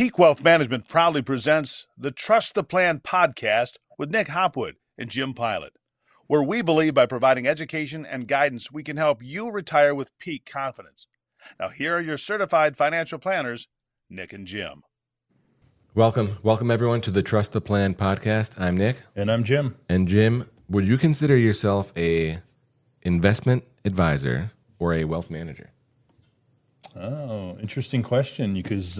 Peak Wealth Management proudly presents the Trust the Plan podcast with Nick Hopwood and Jim Pilat, where we believe by providing education and guidance, we can help you retire with peak confidence. Now, here are your certified financial planners, Nick and Jim. Welcome everyone to the Trust the Plan podcast. I'm Nick. And I'm Jim. And Jim, would you consider yourself a investment advisor or a wealth manager? Oh, interesting question, because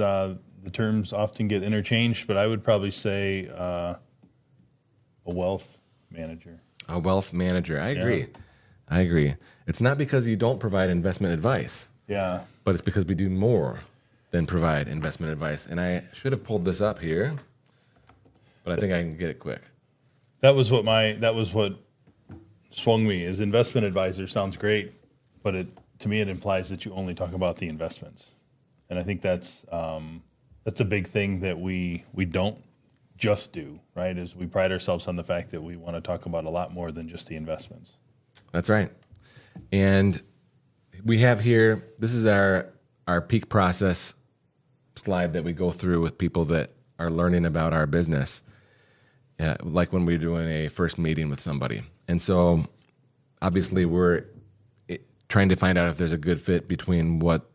the terms often get interchanged, but I would probably say a wealth manager. A wealth manager. I agree. Yeah. I agree. It's not because you don't provide investment advice. Yeah. But it's because we do more than provide investment advice. And I should have pulled this up here, but I think I can get it quick. That was what swung me. Is investment advisor sounds great, but to me it implies that you only talk about the investments. And I think that's a big thing that we don't just do, right? Is we pride ourselves on the fact that we want to talk about a lot more than just the investments. That's right. And we have here, this is our peak process slide that we go through with people that are learning about our business, like when we're doing a first meeting with somebody. And so obviously we're trying to find out if there's a good fit between what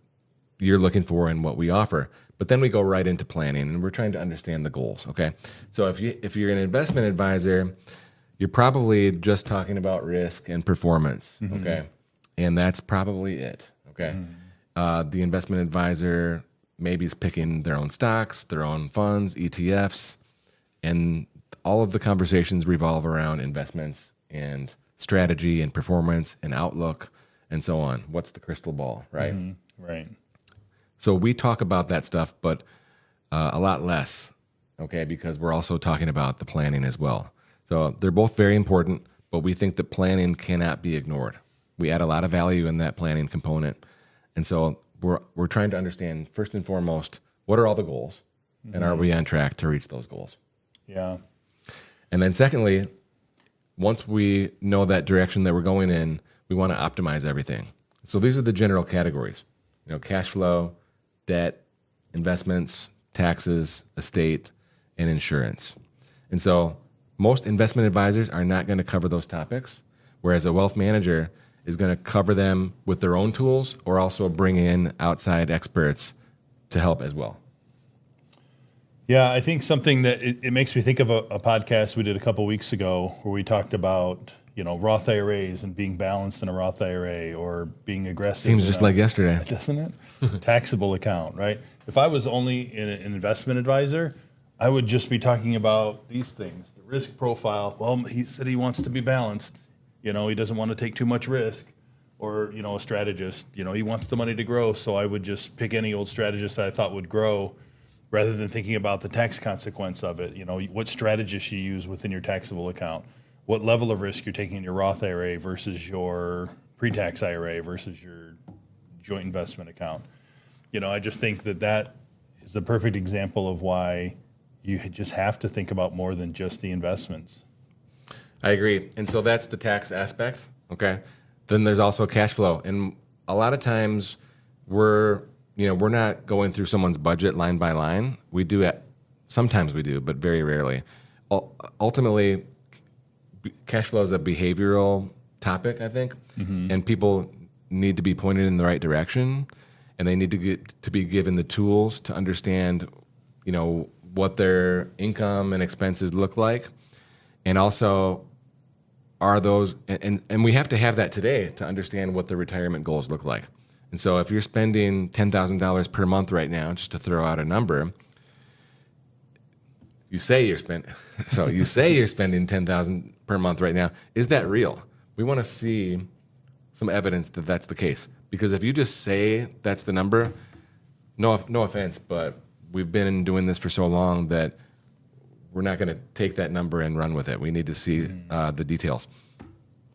you're looking for and what we offer. But then we go right into planning, and we're trying to understand the goals, okay? So if you're an investment advisor, you're probably just talking about risk and performance, okay? And that's probably it, okay? The investment advisor maybe is picking their own stocks, their own funds, ETFs, and all of the conversations revolve around investments and strategy and performance and outlook and so on. What's the crystal ball, right? Right. So we talk about that stuff, but a lot less, okay, because we're also talking about the planning as well. So they're both very important, but we think that planning cannot be ignored. We add a lot of value in that planning component. And so we're trying to understand, first and foremost, what are all the goals, and are we on track to reach those goals? Yeah. And then secondly, once we know that direction that we're going in, we want to optimize everything. So these are the general categories, cash flow, debt, investments, taxes, estate, and insurance. And so most investment advisors are not going to cover those topics, whereas a wealth manager is going to cover them with their own tools or also bring in outside experts to help as well. Yeah, I think something that it makes me think of a podcast we did a couple weeks ago where we talked about, Roth IRAs and being balanced in a Roth IRA or being aggressive. Seems just like yesterday. Doesn't it? Taxable account, right? If I was only an investment advisor, I would just be talking about these things, the risk profile. Well, he said he wants to be balanced. He doesn't want to take too much risk. Or, a strategist, he wants the money to grow. So I would just pick any old strategist that I thought would grow rather than thinking about the tax consequence of it. What strategist you use within your taxable account, what level of risk you're taking in your Roth IRA versus your pre-tax IRA versus your joint investment account. I just think that is a perfect example of why you just have to think about more than just the investments. I agree. And so that's the tax aspect, okay? Then there's also cash flow. And a lot of times we're not going through someone's budget line by line. Sometimes we do, but very rarely. Ultimately, cash flow is a behavioral topic, I think, and people need to be pointed in the right direction, and they need to be given the tools to understand, what their income and expenses look like. And also, are those, and we have to have that today to understand what the retirement goals look like. And so if you're spending $10,000 per month right now, just to throw out a number, you say you're spending $10,000 per month right now. Is that real? We want to see some evidence that that's the case. Because if you just say that's the number, no offense, but we've been doing this for so long that we're not going to take that number and run with it. We need to see the details.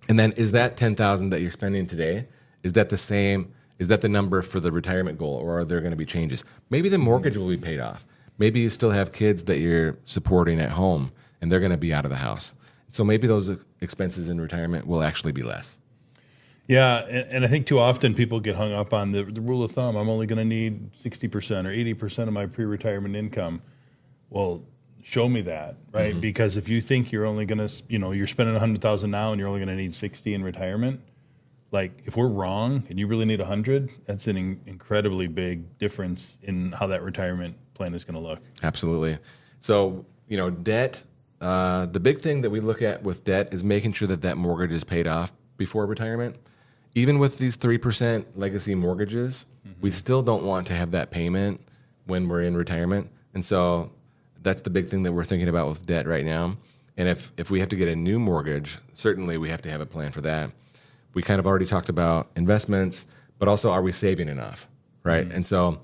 And then is that $10,000 that you're spending today, is that the same? Is that the number for the retirement goal, or are there going to be changes? Maybe the mortgage will be paid off. Maybe you still have kids that you're supporting at home, and they're going to be out of the house. So maybe those expenses in retirement will actually be less. Yeah, and I think too often people get hung up on the rule of thumb. I'm only going to need 60% or 80% of my pre-retirement income. Well, show me that, right? Because if you think you're only going to, you're spending 100,000 now and you're only going to need 60 in retirement, like if we're wrong and you really need 100, that's an incredibly big difference in how that retirement plan is going to look. Absolutely. So, debt, the big thing that we look at with debt is making sure that that mortgage is paid off before retirement. Even with these 3% legacy mortgages, we still don't want to have that payment when we're in retirement. And so that's the big thing that we're thinking about with debt right now. And if we have to get a new mortgage, certainly we have to have a plan for that. We kind of already talked about investments, but also are we saving enough, right? And so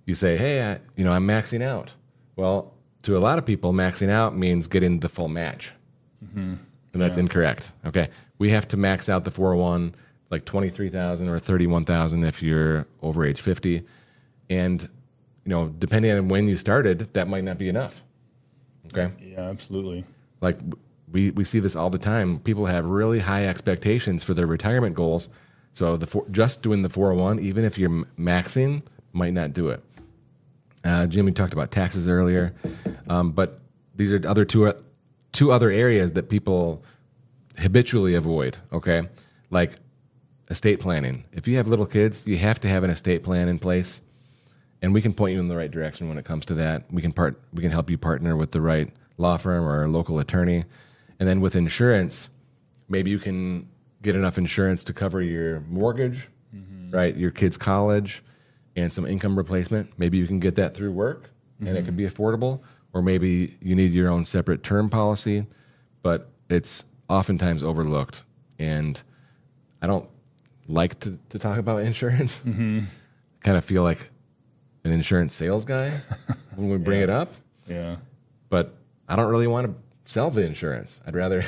you say, hey, I'm maxing out. Well, to a lot of people, maxing out means getting the full match. And that's incorrect. Okay. We have to max out the 401 like 23,000 or 31,000 if you're over age 50. And, depending on when you started, that might not be enough. Okay. Yeah, absolutely. Like we see this all the time. People have really high expectations for their retirement goals. So just doing the 401, even if you're maxing, might not do it. Jim, we talked about taxes earlier, but these are two other areas that people habitually avoid. Okay, like estate planning. If you have little kids, you have to have an estate plan in place, and we can point you in the right direction when it comes to that. We can help you partner with the right law firm or a local attorney, and then with insurance, maybe you can get enough insurance to cover your mortgage, right? Your kids' college, and some income replacement. Maybe you can get that through work, and it could be affordable, or maybe you need your own separate term policy, but it's oftentimes overlooked, and I don't like to talk about insurance. Kind of feel like an insurance sales guy when we bring it up. Yeah. But I don't really want to sell the insurance. I'd rather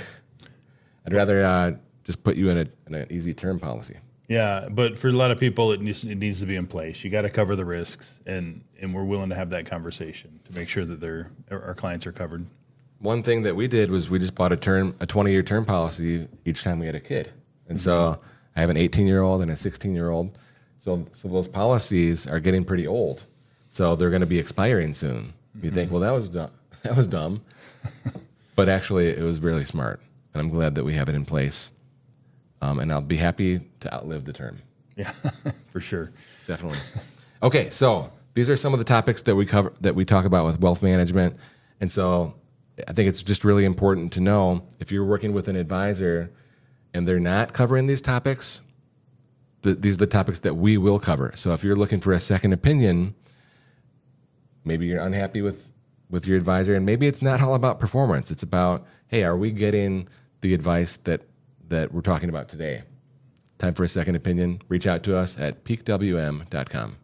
just put you in an easy term policy. Yeah, but for a lot of people, it needs to be in place. You got to cover the risks, and we're willing to have that conversation to make sure that our clients are covered. One thing that we did was we just bought a 20-year term policy each time we had a kid. And so I have an 18-year-old and a 16-year-old. So those policies are getting pretty old. So they're going to be expiring soon. You think, well, that was dumb. But actually, it was really smart. And I'm glad that we have it in place. And I'll be happy to outlive the term. Yeah, for sure. Definitely. Okay, so these are some of the topics that we talk about with wealth management. And so I think it's just really important to know if you're working with an advisor and they're not covering these topics, these are the topics that we will cover. So if you're looking for a second opinion, maybe you're unhappy with your advisor, and maybe it's not all about performance. It's about, hey, are we getting the advice that we're talking about today? Time for a second opinion. Reach out to us at peakwm.com.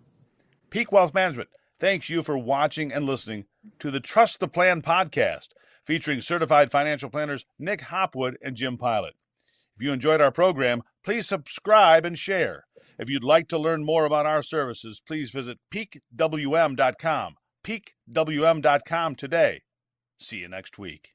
Peak Wealth Management thanks you for watching and listening to the Trust the Plan podcast, featuring certified financial planners Nick Hopwood and Jim Pilat. If you enjoyed our program, please subscribe and share. If you'd like to learn more about our services, please visit peakwm.com. peakwm.com today. See you next week.